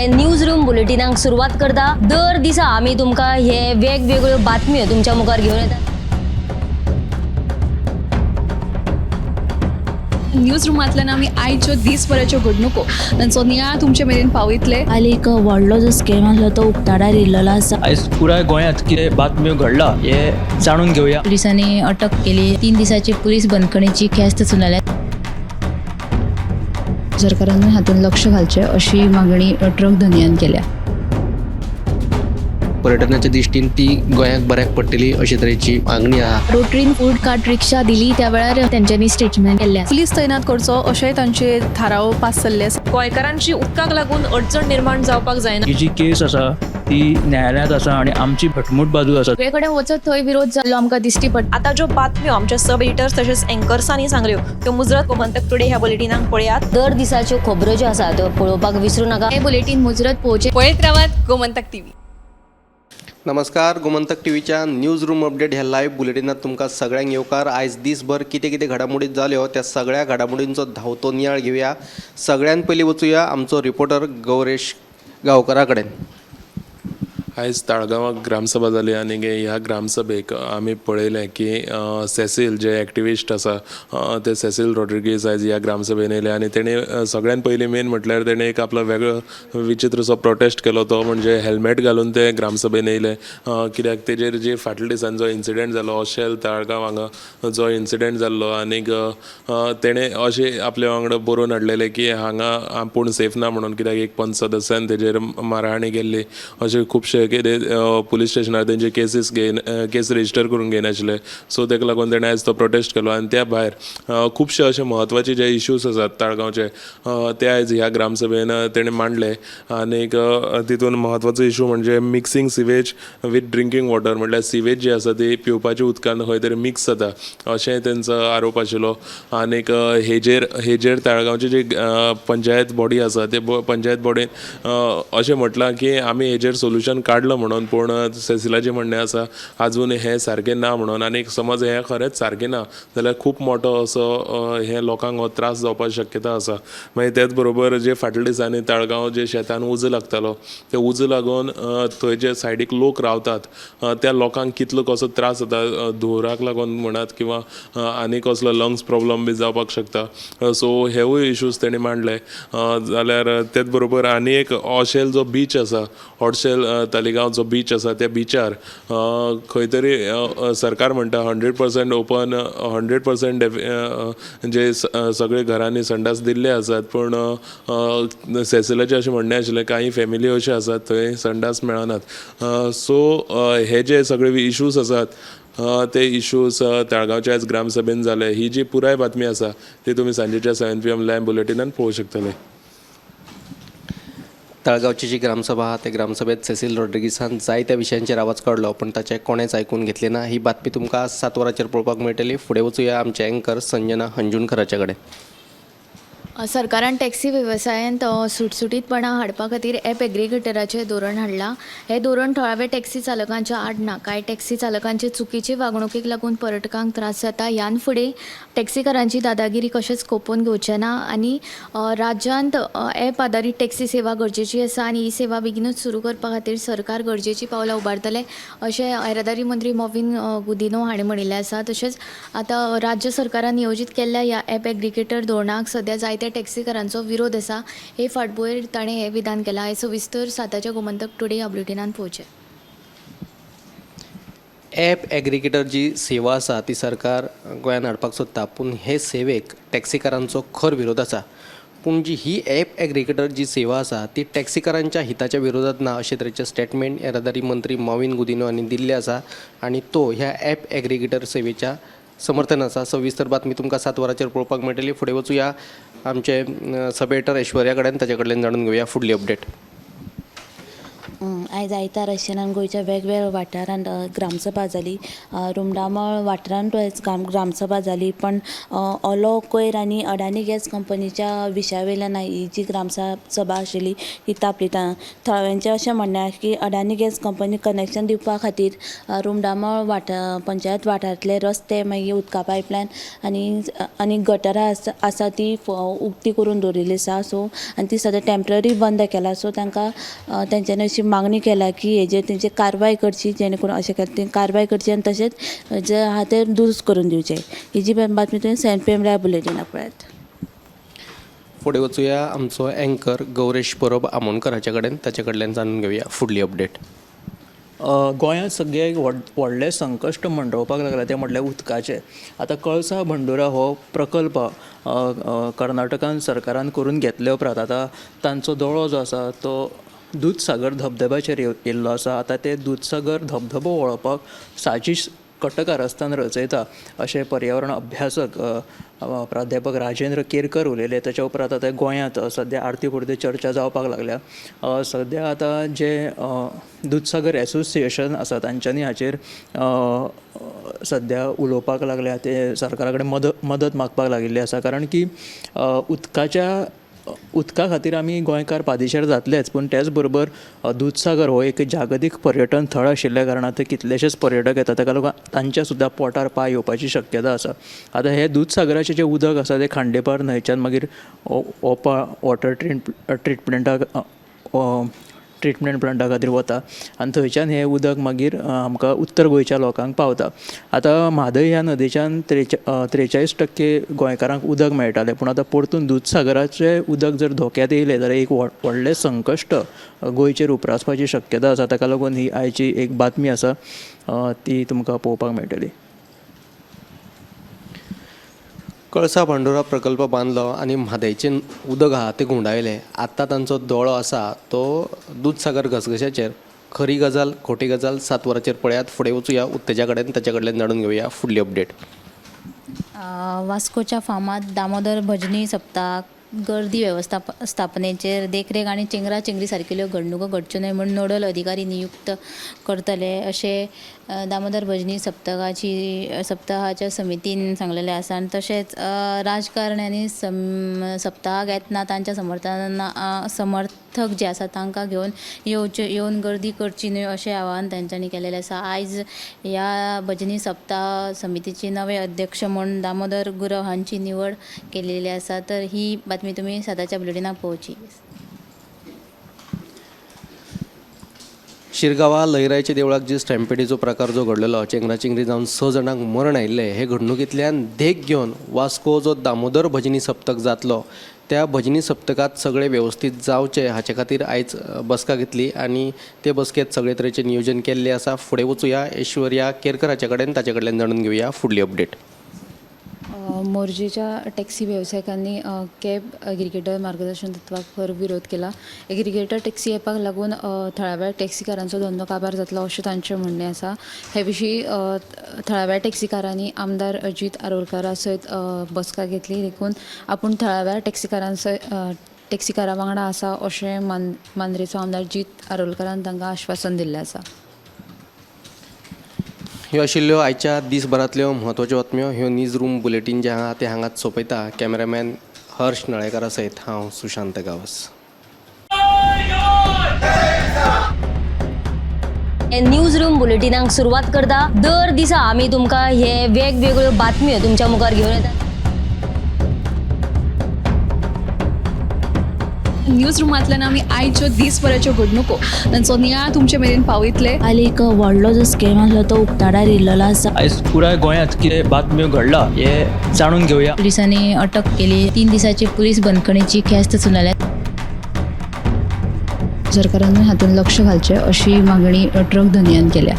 News room बुलेटिनाक सुरुवात करता। दर दिसा आम्ही तुमका हे वेगवेगळ्यो बातम्यो तुमच्या मुखार घेऊन येतात। न्यूज रूमांतल्यान आमी आयच्यो दिसभराच्यो घडणुको तांचो नियाळ तुमचे मेरेन पावयतले। आयज एक व्हडलो जो स्कॅम आसलो तो उक्ताडार येयल्लो आसा। आयज पुराय गोंयांत कितें बातम्यो घडला हे जाणून घेवया। पुलिसांनी अटक केली। 3 दिसाची पुलीस बंदखणीची ख्यास्त सुनायल्या। सरकारान हातूंत लक्ष घालचें अशी मागणी ट्रक धन्यान केल्या। पर्यटनाच्या दृश्टीन ती गोंयाक बऱ्याक पडटली अशे तरेची मागणी आहा। रोटरीन फूड कार्ट रिक्षा दिली त्या वेळार त्यांच्यानी स्टेटमेंट केल्लें। पुलीस तैनात करचो अशें तांचे थाराव पास जाल्ले आसा। गोंयकारांची उदकाक लागून अडचण निर्माण जावपाक जायना। ही जी केस आसा ती न्यायालयांत आसा आणि आमची भटमूट बाजू आसा। सगळे कडेन वचत थंय विरोध जाल्लो आमकां दिश्टी पडटा। आता ज्यो बातम्यो आमच्या सब एडिटर्स तशेंच अँकर्सांनी सांगल्यो त्यो मुजरत गोमंतक टुडे ह्या बुलेटिनाक पळयात। दर दिसाच्यो खबरो ज्यो आसा त्यो पळोवपाक विसरू नका। हे बुलेटिन मुजरत पळोवचें। पळयत रावात गोमंतक टीव्ही। नमस्कार, गोमंतक टीव्हीच्या न्यूज रूम अपडेट ह्या लाईव्ह बुलेटिनात तुमकां सगळ्यांक येवकार। आयज दिसभर कितें कितें घडामोडी जाल्यो त्या सगळ्या घडामोडींचो धांवतो नियाळ घेवया। सगळ्यात पयलीं वचूया आमचो रिपोर्टर गौरेश गांवकरा कडेन। आयज ताळगांवाक ग्रामसभा जाली आनी ह्या ग्रामसभेक आमी पळयलें की सेसील जे एक्टिविस्ट आसा ते सेसील रॉड्रिगीज आयज ह्या ग्रामसभेन येयले आनी तेणें सगळ्यात पयलीं मेन म्हटल्यार तेणें एक आपलो वेगळो विचित्रसो प्रोटेस्ट केलो। तो म्हणजे हेल्मेट घालून ते ग्रामसभेन येयले कित्याक तेजेर जी फाटल्या दिसांचो इन्सिडेंट जालो अशेल ताळगांव हांगा जो इन्सिडेंट जाल्लो आनीक तेणें अशें आपल्या वांगडा बरोवन हाडलेलें की हांगा आपूण सेफ ना म्हणून कित्याक एक पंच सदस्यान तेजेर मारहाणी केल्ली अशें खुबशे कितें पुलीस स्टेशनार तेंचे केस रजिस्टर करून घेयनाशिल्ले। सो ताका लागून तेणें आयज तो प्रोटेस्ट केलो आनी त्या भायर खुबशे अशे म्हत्वाचे जे इश्यूज आसात ताळगांवचे ते आयज ह्या ग्रामसभेन तेणें मांडले आनीक तितून म्हत्वाचो इश्यू म्हणजे mixing sewage with drinking water म्हटल्यार सिवेज जी आसा ती पिवपाच्या उदकान खंय तरी मिक्स जाता अशें तेंचो आरोप आशिल्लो। आनीक हेजेर ताळगांवची जी पंचायत बॉडी आसा ते पंचायत बॉडीन अशें म्हटलां की आमी हेजेर सोल्युशन काडलो म्हणून, पूण सेसिलाचें म्हणणें आसा आजून हें सारकें ना म्हणून। आनी समज हें खरेंच सारकें ना जाल्यार खूब मोठो असो हें लोकांक हो त्रास जावपाची शक्यता आसा। मागीर तेच बरोबर जे फाटल्या दिसांनी ताळगांव जे शेतान उजो लागतालो ते उजो लागून थंय जे सायडीक लोक रावतात त्या लोकांक कितलो कसो त्रास जाता धुवराक लागून म्हणत किंवा आनी कसलो लंग्स प्रॉब्लम बी जावपाक शकता। सो हेवूय इश्यूज तेणी मांडले। जाल्यार तेच बरोबर आनी एक ऑशेल जो बीच आसा ऑडशेल तालिगांव जो बीच आसा त्या बीचार खंय तरी सरकार म्हणटा 100% ओपन 100% जे सगळे घरांनी संडास दिल्ले आसात, पूण सेसिलाचें अशें म्हणणें आशिल्लें काही फॅमिली अशे आसात थंय संडास मेळनात। सो हे जे सगळे इश्यूज आसात ते इश्यूज ताळगांवच्या आयज ग्रामसभेन जाले। ही जी पुराय बातमी आसा ती तुमी सांजेच्या 7 PM लायव्ह बुलेटिनान पळोवंक शकतले। ताळगांवची जी ग्रामसभा आहा त्या ग्रामसभेत सेसील रॉड्रिगीसान जायत्या विशयांचेर आवाज काडलो, पण ताचें कोणेच आयकून घेतलें ना। ही बातमी तुमकां 7 वरांचेर पळोवपाक मेळटली। फुडें वचूया आमचे अँकर संजना हंजुणकराचे कडेन। सरकारान टॅक्सी वेवसायांत सुटसुटीतपणा हाडपा खातीर ॲप एग्रिगेटराचें धोरण हाडलां। हें धोरण थळाव्या टॅक्सी चालकांच्या आड ना। कांय टॅक्सी चालकांचे चुकीचे वागणुकेक लागून पर्यटकांक त्रास जाता। ह्यान फुडें टॅक्सीकारांची दादागिरी कशेंच खपोवन घेवचें ना आनी राज्यांत ॲप आदारीत टॅक्सी सेवा गरजेची आसा आनी ही सेवा बेगीनूच सुरू करपा खातीर सरकार गरजेची पावलां उबारतले अशें येरादारी मंत्री मॉविन गुदिनो हाणें म्हणिल्लें आसा। तशेंच आतां राज्य सरकारान नियोजीत केल्ल्या ह्या ॲप एग्रिगेटर धोरणाक सद्या जायते टॅक्सीकारांचो विरोध आसा। हे फाटभुंयेर ताणें हें विधान केलां। हे सविस्तर 7 गोमंतक टुडे ह्या बुलेटिनान पळोवचें। ॲप एग्रिगेटर जी सेवा आसा ती सरकार गोंयांत हाडपाक सोदता, पूण हे सेवेक टॅक्सीकारांचो खर विरोध आसा। पूण जी ही ॲप एग्रिगेटर जी सेवा आसा ती टॅक्सीकारांच्या हिताच्या विरोधात ना अशें तरेचें स्टेटमेंट येरादारी मंत्री मॉविन गुदिनो हांणी दिल्लें आसा आनी तो ह्या ॲप एग्रिगेटर सेवेच्या समर्थन आसा। सविस्तर बातमी तुमकां 7 वरांचेर पळोवपाक मेळटली। फुडें वचूया आमचे सब एडिटर ऐश्वर्या कडेन, ताचे कडल्यान जाणून घेवया फुडली अपडेट। आयज आयतार आशिल्ल्यान गोंयच्या वेगवेगळ्या वाठारांत ग्रामसभा जाली. रुमडामळ वाठारांत आयज ग्रामसभा जाली, पण ओलो कोयर आनी अडानी गॅस कंपनीच्या विशया वयल्यान ही जी ग्रामसभा आशिल्ली ही तापली. थळाव्यांचें अशें म्हणणें आसा की अडानी गॅस कंपनी कनेक्शन दिवपा खातीर रुमडामळ पंचायत वाठारांतले रस्ते, मागीर उदका पायपलायन आनी गटरां आसा ती उक्ती करून दवरिल्ली आसा. सो आनी ती सद्या टेम्पररी बंद केला. सो तांकां तेंच्यांनी अशी मागणी केल्या की हेजेर तेंची कारवाय करची, जेणे करून अशें केलें कारवाय करची आनी तशेंच जे आहा ते दुरुस्त करून दिवचे. ही जी बातमी तुवें सेंट पेमऱ्या बुलेटिनाक पळयात. फुडें वचूया आमचो अँकर गौरेश परब आमोणकराचे कडेन, ताचे कडल्यान जाणून घेवया फुडली अपडेट. गोंयांत सगळ्याक व्हडलें संकश्ट मंडळपाक लागला तें म्हटल्यार उदकाचें. आतां कळसा बंडोरा हो प्रकल्प कर्नाटकान सरकारान करून घेतले उपरांत आतां तांचो दोळो जो आसा तो दूदसागर धबधब्याचेर येयल्लो आसा. आतां ते दूदसागर धबधबो वळोवपाक साजीश कट्टकारस्थान रचयता अशें पर्यावरण अभ्यासक प्राध्यापक राजेंद्र केरकर उलयले. ताच्या उपरांत आतां गोंयांत सद्या आरती पुरते चर्चा जावपाक लागल्या. सद्या आतां जे दूदसागर एसोसिएशन आसा तांच्यांनी हाचेर सद्या उलोवपाक लागल्या. ते सरकारा कडेन मदत मागपाक लागिल्ले आसा, कारण की उदका खातीर आमी गोंयकार पादेशार जातलेच, पूण त्याच बरोबर दूदसागर हो एक जागतीक पर्यटन थळ आशिल्ल्या कारणान थंय कितलेशेच पर्यटक येतात, ताका लागून तांच्या सुद्दां पोटार पांय येवपाची शक्यता आसा. आतां हे दूदसागराचें जें उदक आसा तें खांडेपार न्हंयच्यान मागीर ओपा वॉटर ट्रिटमेंट प्लांटा खातीर वता आनी थंयच्यान हें उदक मागीर आमकां उत्तर गोंयच्या लोकांक पावता. आतां म्हादय ह्या नदीच्यान 43% गोंयकारांक उदक मेळटालें, पूण आतां परतून दूदसागराचें उदक जर धोक्यात येयलें जाल्यार एक व्हडलें संकश्ट गोंयचेर उप्रासपाची शक्यता आसा. ताका लागून ही आयची एक बातमी आसा ती तुमकां पळोवपाक मेळटली. कळसा बांडोरा प्रकल्प बांदलो आनी म्हादयचें उदक आहा तें गुंडायलें. आतां तांचो दोळो आसा तो दूदसागर घसघश्याचेर. खरी गजाल खोटी गजाल 7 वरांचेर पळयात. फुडें वचूया उत्तेजा कडेन, ताच्या कडल्यान जाणून घेवया फुडली अपडेट. वास्कोच्या फामाद दामोदर भजनी सप्तक गर्दी स्थापनेचेर देखरेख आनी चेंगराचेंगरी सारकिल्ल्यो घडणुको घडच्यो न्हय म्हूण नोडल अधिकारी नियुक्त करतले अशें दामोदर भजनी सप्ताहाच्या समितीन सांगलेलें आसा. आनी तशेंच राजकारण्यांनी सप्ताहाक येतना तांच्या समर्थक जे आसा तांकां घेवन येवन गर्दी करची न्हय अशें आवाहन तांच्यांनी केलेलें आसा. आयज ह्या भजनी सप्ताह समितीचे नवे अध्यक्ष म्हूण दामोदर गुरव हांची निवड केलेली आसा. तर ही बातमी तुमी सदांच्या बुलेटिनाक पळोवची. शिरगांवा लयराईच्या देवळाक जी स्टॅम्पेडीचो प्रकार जो घडलेलो, चेंगराचेंगरी जावन 6 जाणांक मरण आयिल्लें, हे घडणुकींतल्यान देख घेवन वास्को जो दामोदर भजनी सप्तक जातलो त्या भजनी सप्तकात सगळे व्यवस्थीत जावचे हाचे खातीर आयज बसका घेतली आनी ते बसकेंत सगळे तरेचें नियोजन केल्लें आसा. फुडें वचूया ऐश्वर्या केरकर हाचे कडेन, ताचे कडल्यान जाणून घेवया फुडली अपडेट. मोरजेच्या टॅक्सी वेवसायिकांनी कॅब एग्रिगेटर मार्गदर्शन तत्वाक भर विरोध केला. एग्रिगेटर टॅक्सी एपाक लागून थळाव्या टॅक्सीकारांचो धंदो काबार जातलो अशें तांचें म्हणणें आसा. हे विशीं थळाव्या टॅक्सीकारांनी आमदार अजीत आरोलकारा सयत बसका घेतली. देखून आपूण थळाव्या टॅक्सीकारां वांगडा आसा अशें मांद्रेचो आमदार अजीत आरोलकारान तांकां आश्वासन दिल्लें आसा. ह्यो आशिल्ल्यो आयच्या दिसभरांतल्यो म्हत्वाच्यो बातम्यो. ह्यो न्यूज रूम बुलेटीन जे आहा ते हांगाच सोंपयता. कॅमेरामॅन हर्ष नळेकारा सयत हांव सुशांत गावस. न्यूज रूम बुलेटिनाक सुरवात करता. दर दिसा आमी तुमकां हे वेगवेगळ्यो बातम्यो तुमच्या मुखार घेवन येतात. न्यूज रुमांतल्यान आमी आयच्यो दिसभराच्यो घडणुको तांचो नियाळ तुमचे मेरेन पावयतले. आनी एक व्हडलो जो स्कॅम आसलो तो उक्ताडार येयल्लो आसा. आयज पुराय गोंयांत कितें बातम्यो घडला हे जाणून घेवया. पुलिसांनी अटक केली. 3 दिसाची पुलीस बंदखणीची ख्यास्त सुनायल्या. सरकारान हातूंत लक्ष घालचें अशी मागणी ट्रक धनियान केल्या.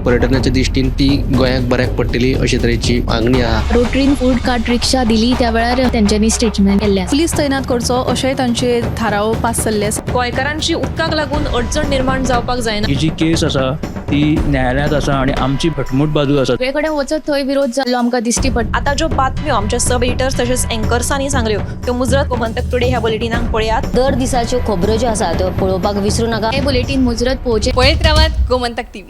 पर्यटनाच्या दिश्टीन ती गोंयाक बऱ्याक पडटली अशे तरेची मागणी आहा. रोटरीन फूड कार्ट रिक्षा दिली त्या वेळार तेंच्यांनी स्टेटमेंट केल्लें आसा. पुलीस तैनात करचो अशेंय तांचे थाराव पास जाल्ले आसा. गोंयकारांची उदकाक लागून अडचण निर्माण जावपाक जायना. ही जी केस आसा ती न्यायालयांत आसा आनी आमची भटमूट बाजू आसा. सगळे कडेन वचत थंय विरोध जाल्लो आमकां दिश्टी पडटा. आता ज्यो बातम्यो आमच्या सब एडिटर्स तशेंच अँकर्सांनी सांगल्यो त्यो मुजरत गोमंतक टुडे ह्या बुलेटिनाक पळयात. दर दिसाच्यो खबरो ज्यो आसा त्यो पळोवपाक विसरूं नाका. हे बुलेटीन मुजरत पळोवचें. पळयत रावात गोमंतक TV.